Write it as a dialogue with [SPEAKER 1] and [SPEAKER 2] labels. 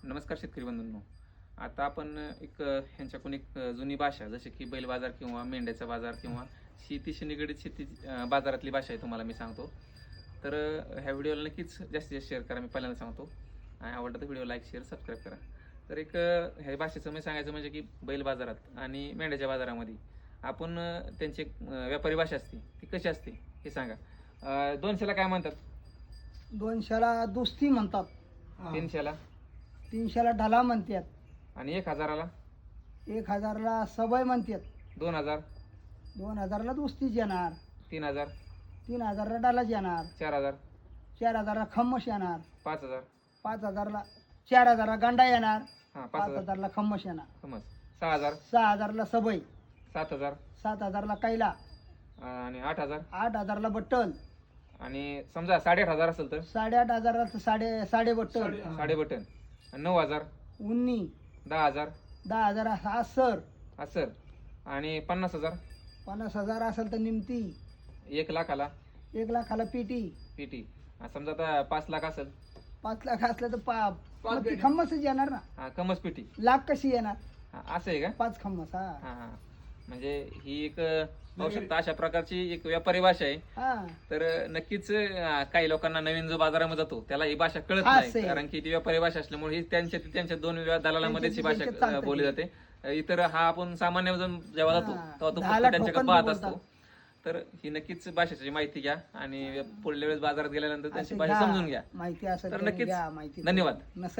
[SPEAKER 1] नमस्कार शेतकरी बंधूंनो. आता आपण ह्यांच्याकडून एक जुनी भाषा जसे की बैल बाजार किंवा मेंढ्याचा बाजार किंवा शेतीशी निगडीत शेती बाजारातली भाषा आहे तुम्हाला मी सांगतो. तर ह्या व्हिडिओला नक्कीच जास्तीत जास्त शेअर करा. मी पहिल्यांदा सांगतो आणि आवडलं तर व्हिडिओ लाईक शेअर सबस्क्राईब करा. तर ह्या भाषेचं मी सांगायचं म्हणजे की बैल बाजारात आणि मेंढ्याच्या बाजारामध्ये आपण त्यांची व्यापारी भाषा असते ती कशी असते हे सांगा. 200ला काय म्हणतात?
[SPEAKER 2] 200ला दुस्ती म्हणतात.
[SPEAKER 1] 300ला
[SPEAKER 2] 300ला ढाला म्हणतात.
[SPEAKER 1] आणि 1000ला
[SPEAKER 2] 1000ला सवय म्हणतात.
[SPEAKER 1] 2000
[SPEAKER 2] 2000ला दुस्तीच येणार.
[SPEAKER 1] 3000
[SPEAKER 2] 3000ला डालाच येणार.
[SPEAKER 1] 4000
[SPEAKER 2] 4000ला खम्मस येणार.
[SPEAKER 1] 5000
[SPEAKER 2] 5000ला 4000ला गांडा येणार.
[SPEAKER 1] हां 5000
[SPEAKER 2] 5000ला खम्मस येणार.
[SPEAKER 1] समज 6000
[SPEAKER 2] 6000ला सवय.
[SPEAKER 1] 7000
[SPEAKER 2] 7000ला कैला.
[SPEAKER 1] आणि 8000
[SPEAKER 2] 8000ला बट्टल.
[SPEAKER 1] आणि समजा 8500 असेल तर
[SPEAKER 2] 8500ला साडे बट्टल.
[SPEAKER 1] साडे बटन. 9000
[SPEAKER 2] उन्नी.
[SPEAKER 1] 10000
[SPEAKER 2] 10,000 आसर.
[SPEAKER 1] असर. आणि 50000
[SPEAKER 2] 50,000 असेल तर निमती.
[SPEAKER 1] 1,00,000ला
[SPEAKER 2] 1,00,000ला पिटी.
[SPEAKER 1] पीटी. समजा आता 5 लाख असेल
[SPEAKER 2] 5 लाख असलं तर मग ती खम्मसच येणार ना.
[SPEAKER 1] हा कमस पीटी.
[SPEAKER 2] लाख कशी येणार?
[SPEAKER 1] असं आहे का?
[SPEAKER 2] 5 खम्मस. हा
[SPEAKER 1] हा हा. म्हणजे ही एक पाहू शकता अशा प्रकारची एक व्यापारी भाषा आहे.
[SPEAKER 2] हा
[SPEAKER 1] तर नक्कीच काही लोकांना नवीन जो बाजारामध्ये जातो त्याला ही भाषा कळत
[SPEAKER 2] हा,
[SPEAKER 1] नाही,
[SPEAKER 2] असे.
[SPEAKER 1] कारण की ती व्यापारी भाषा असल्यामुळे ही त्यांच्या दोन दलालामध्येच ही
[SPEAKER 2] त्यांच्यात
[SPEAKER 1] भाषा
[SPEAKER 2] चालतं
[SPEAKER 1] बोलली
[SPEAKER 2] ते.
[SPEAKER 1] जाते. इतर हा आपण सामान्य जण जेव्हा जातो
[SPEAKER 2] हा.
[SPEAKER 1] तेव्हा तो
[SPEAKER 2] दहाला
[SPEAKER 1] फक्त त्यांच्याकडे
[SPEAKER 2] ठोकन
[SPEAKER 1] पाहत
[SPEAKER 2] बोलतात.
[SPEAKER 1] असतो. तर ही नक्कीच भाषेची माहिती घ्या आणि पुढल्या वेळेस बाजारात गेल्यानंतर त्यांची
[SPEAKER 2] असं
[SPEAKER 1] भाषा
[SPEAKER 2] घ्या.
[SPEAKER 1] समजून घ्या.
[SPEAKER 2] माहिती असेल
[SPEAKER 1] तर
[SPEAKER 2] तर
[SPEAKER 1] नक्कीच
[SPEAKER 2] घ्या माहिती.
[SPEAKER 1] धन्यवाद.
[SPEAKER 2] नसेल